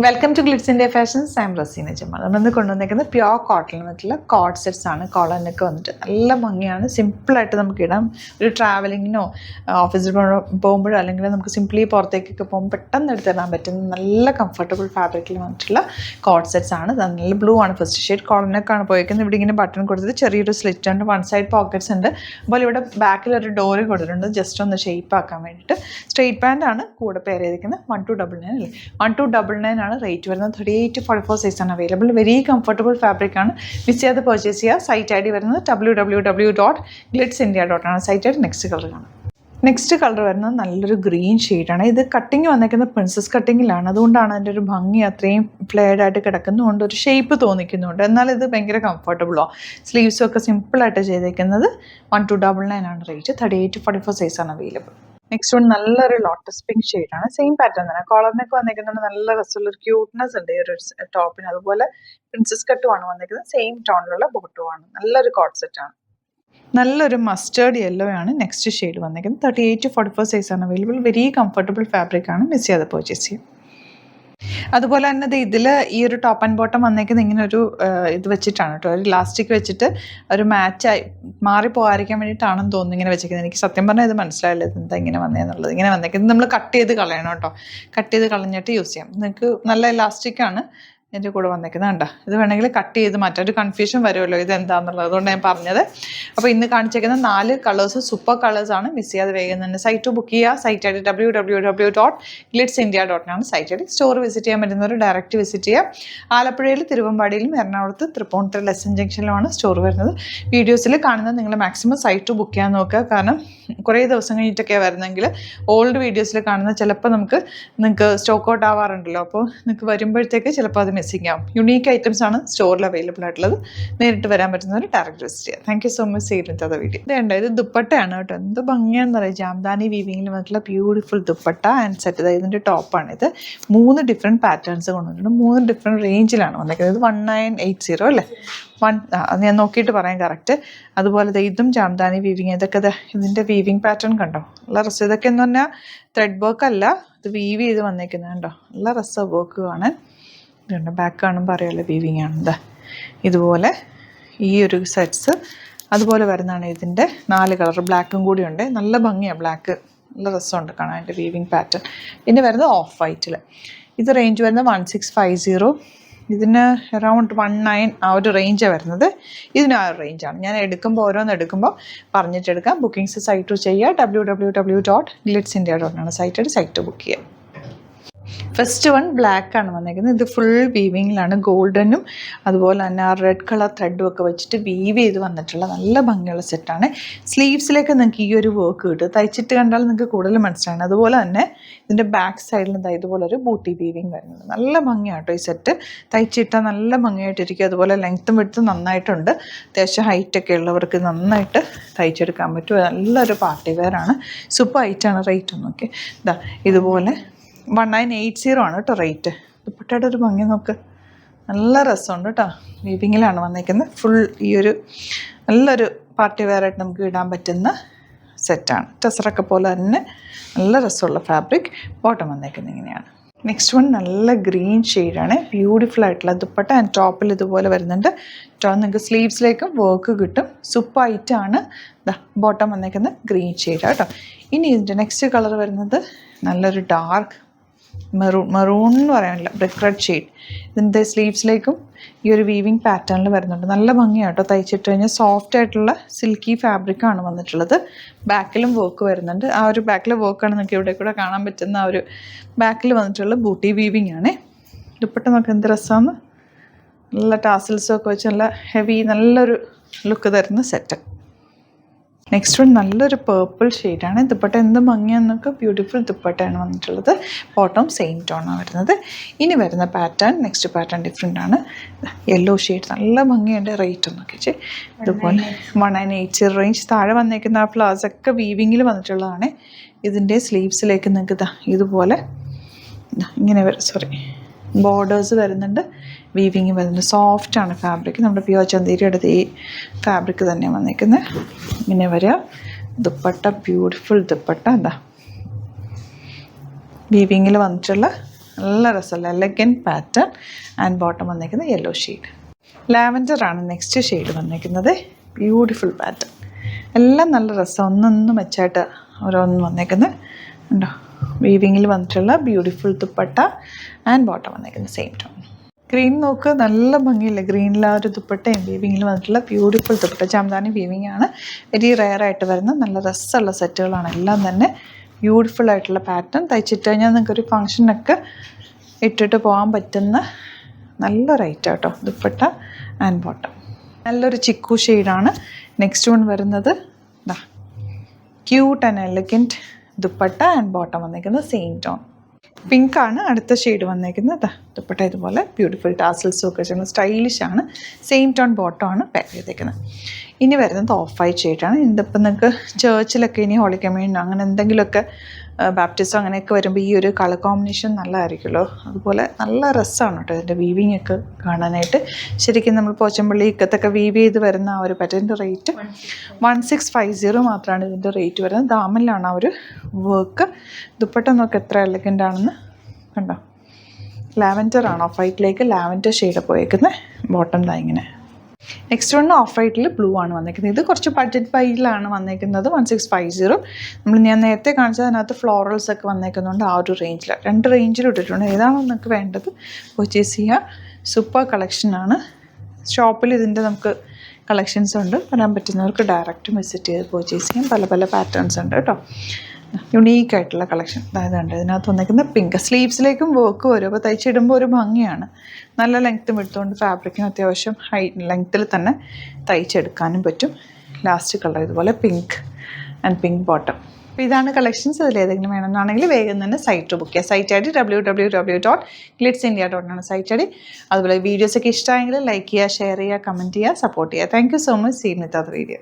Welcome to glitz India fashions. I am Raseena Jamal. നമ്മളിന്ന് കൊണ്ടുവന്നിരിക്കുന്നത് pure കോട്ടണിൽ വന്നിട്ടുള്ള കോഡ് സെറ്റ്സ് ആണ്. കോളറിനൊക്കെ വന്നിട്ട് നല്ല ഭംഗിയാണ്. സിമ്പിളായിട്ട് നമുക്ക് ഇടാം. ഒരു ട്രാവലിങ്ങിനോ ഓഫീസിൽ പോകുമ്പോഴോ അല്ലെങ്കിൽ നമുക്ക് സിംപ്ലി പുറത്തേക്കൊക്കെ പോകുമ്പോൾ പെട്ടെന്ന് എടുത്തിടാൻ പറ്റുന്ന നല്ല കംഫർട്ടബിൾ ഫാബ്രിക്കിൽ വന്നിട്ടുള്ള കോഡ് സെറ്റ്സ് ആണ്. നല്ല ബ്ലൂ ആണ് ഫസ്റ്റ് ഷെയ്ഡ്. കോളറിനൊക്കെയാണ് പോയിരിക്കുന്നത്. ഇവിടെ ഇങ്ങനെ ബട്ടൺ കൊടുത്തിട്ട് ചെറിയൊരു സ്ലിറ്റ് ഉണ്ട്. വൺ സൈഡ് പോക്കറ്റ്സ് ഉണ്ട്. അതുപോലെ ഇവിടെ ബാക്കിൽ ഒരു ഡോറ് കൊടുത്തിട്ടുണ്ട് ജസ്റ്റ് ഒന്ന് ഷേപ്പ് ആക്കാൻ വേണ്ടിയിട്ട്. സ്ട്രെയിറ്റ് പാൻ്റ് ആണ് കൂടെ പെയർ ചെയ്തിരിക്കുന്നത്. 1299 അല്ലേ. 1299 ആണ് റേറ്റ് വരുന്നത്. 38-44 സൈസ് ആണ് അവൈലബിൾ. വെരി കംഫർട്ടബിൾ ഫാബ്രിക് ആണ്. മിസ് ചെയ്യാതെ പർച്ചേസ് ചെയ്യുക. സൈറ്റ് ഐ ഡി വരുന്നത് www.glitzindia.in ആണ് site I D. Next colour കാണാം. നെക്സ്റ്റ് കളർ വരുന്നത് നല്ലൊരു ഗ്രീൻ ഷെയ്ഡാണ്. ഇത് കട്ടിങ് വന്നേക്കുന്നത് പ്രിൻസസ് കട്ടിങ്ങിലാണ്. അതുകൊണ്ടാണ് അതിൻ്റെ ഒരു ഭംഗി അത്രയും ഫ്ലെയർഡായിട്ട് കിടക്കുന്നതുകൊണ്ട് ഒരു ഷേപ്പ് തോന്നിക്കുന്നുണ്ട്. എന്നാൽ ഇത് ഭയങ്കര കംഫർട്ടബിളോ. സ്ലീവ്സും ഒക്കെ സിമ്പിളായിട്ട് ചെയ്തേക്കുന്നത്. 1299 ആണ് റേറ്റ്. 38-44 സൈസ് ആണ് അവൈലബിൾ. നെക്സ്റ്റ് വൺ നല്ലൊരു ലോട്ടസ് പിങ്ക് ഷെയ്ഡാണ്. സെയിം പാറ്റേൺ തന്നെ. കോളറിനൊക്കെ വന്നിരിക്കുന്നത് നല്ല രസമുള്ള ഒരു ക്യൂട്ട്നെസ് ഉണ്ട് ഈ ഒരു ടോപ്പിന്. അതുപോലെ പ്രിൻസസ് കട്ടുമാണ് വന്നിരിക്കുന്നത്. സെയിം ടോണിലുള്ള ബോട്ടുമാണ്. നല്ലൊരു കോഡ് സെറ്റ് ആണ്. നല്ലൊരു മസ്റ്റേർഡ് യെല്ലോ ആണ് നെക്സ്റ്റ് ഷെയ്ഡ് വന്നിരിക്കുന്നത്. 38-44 സൈസ് ആണ് അവൈലബിൾ. വെരി കംഫർട്ടബിൾ ഫാബ്രിക് ആണ്. മിസ് ചെയ്യാതെ പർച്ചേസ് ചെയ്യും. അതുപോലെ തന്നെ ഇതിൽ ഈ ഒരു ടോപ്പ് ആൻഡ് ബോട്ടം വന്നേക്കുന്നത് ഇങ്ങനെ ഒരു ഇത് വെച്ചിട്ടാണ് കേട്ടോ. ഒരു ഇലാസ്റ്റിക് വെച്ചിട്ട് ഒരു മാച്ചായി മാറിപ്പോകാതിരിക്കാൻ വേണ്ടിയിട്ടാണെന്ന് തോന്നുന്നു ഇങ്ങനെ വെച്ചേക്കുന്നത്. എനിക്ക് സത്യം പറഞ്ഞാൽ ഇത് മനസ്സിലായില്ല എന്താ ഇങ്ങനെ വന്നതെന്നുള്ളത്. ഇങ്ങനെ വന്നേക്കുന്നത് നമ്മൾ കട്ട് ചെയ്ത് കളയണം കേട്ടോ. കട്ട് ചെയ്ത് കളഞ്ഞിട്ട് യൂസ് ചെയ്യാം. നിങ്ങൾക്ക് നല്ല ഇലാസ്റ്റിക്കാണ് എൻ്റെ കൂടെ വന്നേക്കുന്നത്. കണ്ടോ. ഇത് വേണമെങ്കിൽ കട്ട് ചെയ്ത് മാറ്റാം. ഒരു കൺഫ്യൂഷൻ വരുമല്ലോ ഇത് എന്താണെന്നുള്ളത്. അതുകൊണ്ട് ഞാൻ പറഞ്ഞത്. അപ്പോൾ ഇന്ന് കാണിച്ചേക്കുന്ന 4 കളേഴ്സ് സൂപ്പർ കളേഴ്സാണ്. മിസ് ചെയ്യാതെ വേഗം തന്നെ സൈറ്റ് ബുക്ക് ചെയ്യുക. സൈറ്റ് ഐ ഡി www.glitzindia.in ആണ് site I D. Store visit ചെയ്യാൻ പറ്റുന്നവർ ഡയറക്റ്റ് വിസിറ്റ് ചെയ്യുക. ആലപ്പുഴയിൽ, തിരുവമ്പാടിയിലും, എറണാകുളത്ത്, തൃപ്പൂണിത്തുറ ലെസൺ ജംഗ്ഷനിലുമാണ് സ്റ്റോർ വരുന്നത്. വീഡിയോസിൽ കാണുന്നത് നിങ്ങൾ മാക്സിമം സൈറ്റ് ബുക്ക് ചെയ്യാൻ നോക്കുക. കാരണം കുറേ ദിവസം കഴിഞ്ഞിട്ടൊക്കെയാണ് വരുന്നതെങ്കിൽ ഓൾഡ് വീഡിയോസിൽ കാണുന്ന ചിലപ്പോൾ നിങ്ങൾക്ക് സ്റ്റോക്ക് ഔട്ട് ആവാറുണ്ടല്ലോ. അപ്പോൾ നിങ്ങൾക്ക് വരുമ്പോഴത്തേക്ക് ചിലപ്പോൾ അത് മിസ്സിംഗ് ആവും. യുണീക്ക് ഐറ്റംസ് ആണ് സ്റ്റോറിൽ അവൈലബിൾ ആയിട്ടുള്ളത്. നേരിട്ട് വരാൻ പറ്റുന്നവർ ഡയറക്റ്റ് വിസിറ്റ് ചെയ്യുക. Thank you so much. ചെയ്യുന്നത് വീഡിയോ ഇതേണ്ട. ഇത് ദുപ്പട്ടയാണ് കേട്ടോ. എന്ത് ഭംഗിയാണെന്ന് പറയുക. ജാംദാനി വീവിങ്ങിൽ വന്നിട്ടുള്ള ബ്യൂട്ടിഫുൾ ദുപ്പട്ട ആൻഡ് സെറ്റ്. ഇതിൻ്റെ ടോപ്പാണിത്. 3 ഡിഫറെൻറ്റ് പാറ്റേൺസ് കൊണ്ടുവന്നിട്ടുണ്ട്. 3 ഡിഫറെൻറ്റ് റേഞ്ചിലാണ് വന്നിരിക്കുന്നത്. 1980 അല്ലേ. അത് ഞാൻ നോക്കിയിട്ട് പറയാം കറക്റ്റ്. അതുപോലെ ഇതും ജാംദാനി വീവിങ്. ഇതൊക്കെ ഇതിൻ്റെ വീവിങ് പാറ്റേൺ കണ്ടോ. നല്ല രസം. ഇതൊക്കെ എന്ന് പറഞ്ഞാൽ ത്രെഡ് വർക്ക് അല്ല, ഇത് വീവ് ചെയ്ത് വന്നേക്കുന്നത് കണ്ടോ. നല്ല രസം വർക്ക് കാണാൻ. ഇതുണ്ട്. ബാക്ക് കാണുമ്പോൾ അറിയാമല്ലോ വീവിങ് ആണെന്താ. ഇതുപോലെ ഈ ഒരു സെറ്റ്സ് അതുപോലെ വരുന്നതാണ്. ഇതിൻ്റെ 4 കളർ. ബ്ലാക്കും കൂടി ഉണ്ട്. നല്ല ഭംഗിയാണ് ബ്ലാക്ക്. നല്ല രസമുണ്ട് കാണാൻ അതിൻ്റെ വീവിങ് പാറ്റേൺ. പിന്നെ വരുന്നത് ഓഫ് വൈറ്റിൽ. ഇത് റേഞ്ച് വരുന്നത് 1650. ഇതിന് അറൗണ്ട് 19 ആ ഒരു റേഞ്ചാണ് വരുന്നത്. ഇതിന് ആ ഒരു റേഞ്ചാണ്. ഞാൻ ഓരോന്ന് എടുക്കുമ്പോൾ പറഞ്ഞിട്ടെടുക്കാം. ബുക്കിംഗ്സ് സൈറ്റ് ചെയ്യുക. www.glitzindia.in ആണ് സൈറ്റ് ബുക്ക് ചെയ്യുക. ഫസ്റ്റ് വൺ ബ്ലാക്ക് ആണ് വന്നിരിക്കുന്നത്. ഇത് ഫുൾ വീവിങ്ങിലാണ്. ഗോൾഡനും അതുപോലെ തന്നെ ആ റെഡ് കളർ ത്രെഡും ഒക്കെ വെച്ചിട്ട് വീവ് ചെയ്ത് വന്നിട്ടുള്ള നല്ല ഭംഗിയുള്ള സെറ്റാണ്. സ്ലീവ്സിലേക്ക് നിങ്ങൾക്ക് ഈ ഒരു വർക്ക് കിട്ടും. തയ്ച്ചിട്ട് കണ്ടാൽ നിങ്ങൾക്ക് കൂടുതൽ മനസ്സിലാണ്. അതുപോലെ തന്നെ ഇതിൻ്റെ ബാക്ക് സൈഡിൽ ഇതുപോലെ ഒരു ബൂട്ടി വീവിങ് വരുന്നത്. നല്ല ഭംഗിയാട്ടോ ഈ സെറ്റ്. തയ്ച്ചിട്ടാൽ നല്ല ഭംഗിയായിട്ടിരിക്കും. അതുപോലെ ലെങ്ത്തും വിഡ്ത്തും നന്നായിട്ടുണ്ട്. അത്യാവശ്യം ഹൈറ്റൊക്കെ ഉള്ളവർക്ക് നന്നായിട്ട് തയ്ച്ചെടുക്കാൻ പറ്റും. നല്ലൊരു പാർട്ടി വെയറാണ്. സൂപ്പർ ഹൈറ്റാണ്. റേറ്റ് ഒന്നൊക്കെ ഇതുപോലെ 1980 ആണ് കേട്ടോ റേറ്റ്. ദുപ്പട്ടയുടെ ഒരു ഭംഗി നോക്ക്. നല്ല രസമുണ്ട് കേട്ടോ. വീവിങ്ങിലാണ് വന്നിരിക്കുന്നത്. ഫുൾ ഈ ഒരു നല്ലൊരു പാർട്ടി വെയറായിട്ട് നമുക്ക് ഇടാൻ പറ്റുന്ന സെറ്റാണ്. ടെസറൊക്കെ പോലെ തന്നെ നല്ല രസമുള്ള ഫാബ്രിക്. ബോട്ടം വന്നിരിക്കുന്നത് ഇങ്ങനെയാണ്. നെക്സ്റ്റ് വൺ നല്ല ഗ്രീൻ ഷെയ്ഡാണ്. ബ്യൂട്ടിഫുൾ ആയിട്ടുള്ള ദുപ്പട്ട ആൻഡ് ടോപ്പിൽ ഇതുപോലെ വരുന്നുണ്ട്. നിങ്ങൾക്ക് സ്ലീവ്സിലേക്കും വർക്ക് കിട്ടും. സൂപ്പർ ഹൈറ്റാണ്. ബോട്ടം വന്നിരിക്കുന്നത് ഗ്രീൻ ഷെയ്ഡാണ് കേട്ടോ. ഇനി ഇതിൻ്റെ നെക്സ്റ്റ് കളർ വരുന്നത് നല്ലൊരു ഡാർക്ക് മെറൂൺ എന്ന് പറയാനില്ല, ബ്രിക്ക് റെഡ് ഷെയ്ഡ്. ഇതിൻ്റെ സ്ലീവ്സിലേക്കും ഈ ഒരു വീവിങ് പാറ്റേണിൽ വരുന്നുണ്ട്. നല്ല ഭംഗിയാട്ടോ. തയ്ച്ചിട്ട് കഴിഞ്ഞാൽ സോഫ്റ്റ് ആയിട്ടുള്ള സിൽക്കി ഫാബ്രിക്കാണ് വന്നിട്ടുള്ളത്. ബാക്കിലും വർക്ക് വരുന്നുണ്ട്. ആ ഒരു ബാക്കിലെ വർക്കാണ് നിങ്ങൾക്ക് ഇവിടെ കൂടെ കാണാൻ പറ്റുന്ന ആ ഒരു ബാക്കിൽ വന്നിട്ടുള്ള ബൂട്ടി വീവിങ് ആണ്. ദുപ്പട്ട നോക്ക് എന്ത് രസമാണ്. നല്ല ടാസിൽസൊക്കെ വെച്ച് നല്ല ഹെവി നല്ലൊരു ലുക്ക് തരുന്ന സെറ്റ്. നെക്സ്റ്റ് വൺ നല്ലൊരു പേർപ്പിൾ ഷെയ്ഡാണ്. ദുപ്പട്ട എന്ത് ഭംഗിയാന്നൊക്കെ. ബ്യൂട്ടിഫുൾ ദുപ്പട്ടയാണ് വന്നിട്ടുള്ളത്. ബോട്ടം സെയിം ടോണാണ് വരുന്നത്. ഇനി വരുന്ന പാറ്റേൺ നെക്സ്റ്റ് പാറ്റേൺ ഡിഫറെൻ്റ് ആണ്. യെല്ലോ ഷെയ്ഡ് നല്ല ഭംഗിയുണ്ട്. റേറ്റ് ഒന്നൊക്കെ ഇതുപോലെ 1980 റേഞ്ച്. താഴെ വന്നേക്കുന്ന ആ ഫ്ലവേഴ്സൊക്കെ വീവിങ്ങിൽ വന്നിട്ടുള്ളതാണ്. ഇതിൻ്റെ സ്ലീവ്സിലേക്ക് നിങ്ങൾക്ക് ഇതുപോലെ ഇങ്ങനെ ബോർഡേഴ്സ് വരുന്നുണ്ട്. വീവിങ് വരുന്നുണ്ട്. സോഫ്റ്റാണ് ഫാബ്രിക്. നമ്മുടെ പ്യുവർ ചന്തേരിയുടെ ഈ ഫാബ്രിക് തന്നെ വന്നിരിക്കുന്നത്. ഇങ്ങനെ വരിക. ദുപ്പട്ട ബ്യൂട്ടിഫുൾ ദുപ്പട്ട. വീവിങ്ങിൽ വന്നിട്ടുള്ള നല്ല രസമുള്ള എലഗൻറ്റ് പാറ്റേൺ ആൻഡ് ബോട്ടം വന്നേക്കുന്നത് യെല്ലോ ഷെയ്ഡ്. ലാവൻഡറാണ് നെക്സ്റ്റ് ഷെയ്ഡ് വന്നേക്കുന്നത്. ബ്യൂട്ടിഫുൾ പാറ്റേൺ, എല്ലാം നല്ല രസം, ഒന്നൊന്നും വെച്ചായിട്ട് ഓരോന്നും വന്നേക്കുന്നത് ഉണ്ടോ. വീവിങ്ങിൽ വന്നിട്ടുള്ള ബ്യൂട്ടിഫുൾ ദുപ്പട്ട ആൻഡ് ബോട്ടം വന്നേക്കുന്നത് സെയിം ടോൺ. ഗ്രീൻ നോക്ക്, നല്ല ഭംഗിയില്ല ഗ്രീനിൽ ആ ഒരു ദുപ്പട്ടയും വീവിങ്ങിൽ വന്നിട്ടുള്ള ബ്യൂട്ടിഫുൾ ദുപ്പട്ട. ജാംദാനി വീവിങ് ആണ്, വെരി റെയർ ആയിട്ട് വരുന്ന നല്ല രസമുള്ള സെറ്റുകളാണ് എല്ലാം തന്നെ. ബ്യൂട്ടിഫുൾ ആയിട്ടുള്ള പാറ്റേൺ, തയ്ച്ചിട്ട് കഴിഞ്ഞാൽ നിങ്ങൾക്കൊരു ഫങ്ഷനൊക്കെ ഇട്ടിട്ട് പോകാൻ പറ്റുന്ന നല്ല റേറ്റ് കേട്ടോ. ദുപ്പട്ട ആൻഡ് ബോട്ടം നല്ലൊരു ചിക്കു ഷെയ്ഡാണ്. നെക്സ്റ്റ് വൺ വരുന്നത് cute and elegant dupatta and bottom വന്നേക്കുന്നത് സെയിം ടോൺ. പിങ്ക് ആണ് അടുത്ത ഷെയ്ഡ് വന്നേക്കുന്നത്. ദുപ്പട്ട ഇതുപോലെ ബ്യൂട്ടിഫുൾ ടാസൽസും ഒക്കെ ചെയ്യുന്നത് സ്റ്റൈലിഷ് ആണ്. സെയിം ടോൺ ബോട്ടം ആണ് പാക്ക് ചെയ്തേക്കുന്നത്. ഇനി വരുന്നത് ഓഫ് വൈറ്റ് ഷെയ്ഡാണ്. ഇതിപ്പോൾ നിങ്ങൾക്ക് ചേർച്ചിലൊക്കെ ഇനി ഹോളി കമ്മ്യൂണിയൻ അങ്ങനെ എന്തെങ്കിലുമൊക്കെ ബാപ്റ്റിസം അങ്ങനെയൊക്കെ വരുമ്പോൾ ഈ ഒരു കളർ കോമ്പിനേഷൻ നല്ലതായിരിക്കുമല്ലോ. അതുപോലെ നല്ല രസമാണ് കേട്ടോ ഇതിൻ്റെ വീവിങ് ഒക്കെ കാണാനായിട്ട്. ശരിക്കും നമ്മൾ പോച്ചമ്പള്ളി ഇക്കത്തൊക്കെ വീവ് ചെയ്ത് വരുന്ന ആ ഒരു പാറ്റേണിൻ്റെ റേറ്റ് 1650 മാത്രമാണ് ഇതിൻ്റെ റേറ്റ് വരുന്നത്. ദാമനിലാണ് ആ ഒരു വർക്ക്. ദുപ്പട്ട നോക്ക് എത്ര എലഗൻ്റ് ആണെന്ന് കണ്ടോ. ലാവൻഡർ ആണ്, ഓഫ് വൈറ്റിലേക്ക് ലാവൻഡർ ഷെയ്ഡ് പോയേക്കുന്നത്. ബോട്ടം ദാ ഇങ്ങനെ. നെക്സ്റ്റ് വൺ ഓഫ് വൈറ്റിൽ ബ്ലൂ ആണ് വന്നേക്കുന്നത്. ഇത് കുറച്ച് ബഡ്ജറ്റ് ബൈയിലാണ് വന്നേക്കുന്നത്. 1650. ഞാൻ നേരത്തെ കാണിച്ചത് അതിനകത്ത് ഫ്ലോറൽസ് ഒക്കെ വന്നേക്കുന്നുണ്ട്. ആ ഒരു റേഞ്ചിൽ 2 റേഞ്ചിൽ ഇട്ടിട്ടുണ്ട്. ഏതാണോ നിങ്ങൾക്ക് വേണ്ടത് പർച്ചേസ് ചെയ്യുക. സൂപ്പർ കളക്ഷനാണ്. ഷോപ്പിൽ ഇതിൻ്റെ നമുക്ക് കളക്ഷൻസ് ഉണ്ട്. വരാൻ പറ്റുന്നവർക്ക് ഡയറക്റ്റ് വിസിറ്റ് ചെയ്ത് പർച്ചേസ് ചെയ്യാം. പല പല പാറ്റേൺസ് ഉണ്ട് കേട്ടോ. യുണീക്കായിട്ടുള്ള കളക്ഷൻ. അതായത് ഉണ്ട് ഇതിനകത്ത് വന്നിരിക്കുന്ന പിങ്ക്. സ്ലീവ്സിലേക്കും വർക്ക് വരും. അപ്പോൾ തയ്ച്ചിടുമ്പോൾ ഒരു ഭംഗിയാണ്. നല്ല ലെങ്ത്തും എടുത്തുകൊണ്ട് ഫാബ്രിക്കിന് അത്യാവശ്യം ലെങ്ത്തിൽ തന്നെ തയ്ച്ചെടുക്കാനും പറ്റും. ലാസ്റ്റ് കളർ ഇതുപോലെ പിങ്ക് ആൻഡ് പിങ്ക് ബോട്ടം. അപ്പോൾ ഇതാണ് കളക്ഷൻസ്. അതിലേതെങ്കിലും വേണമെന്നാണെങ്കിൽ വേഗം തന്നെ സൈറ്റ് ബുക്ക് ചെയ്യുക. സൈറ്റ് ഐ ഡി www.glitzindia.com ആണ് സൈറ്റ് ഐ ഡി. അതുപോലെ വീഡിയോസൊക്കെ ഇഷ്ടമായെങ്കിൽ ലൈക്ക് ചെയ്യുക, ഷെയർ ചെയ്യുക, കമൻറ്റ് ചെയ്യുക, സപ്പോർട്ട് ചെയ്യുക. Thank you so much. See you with other video.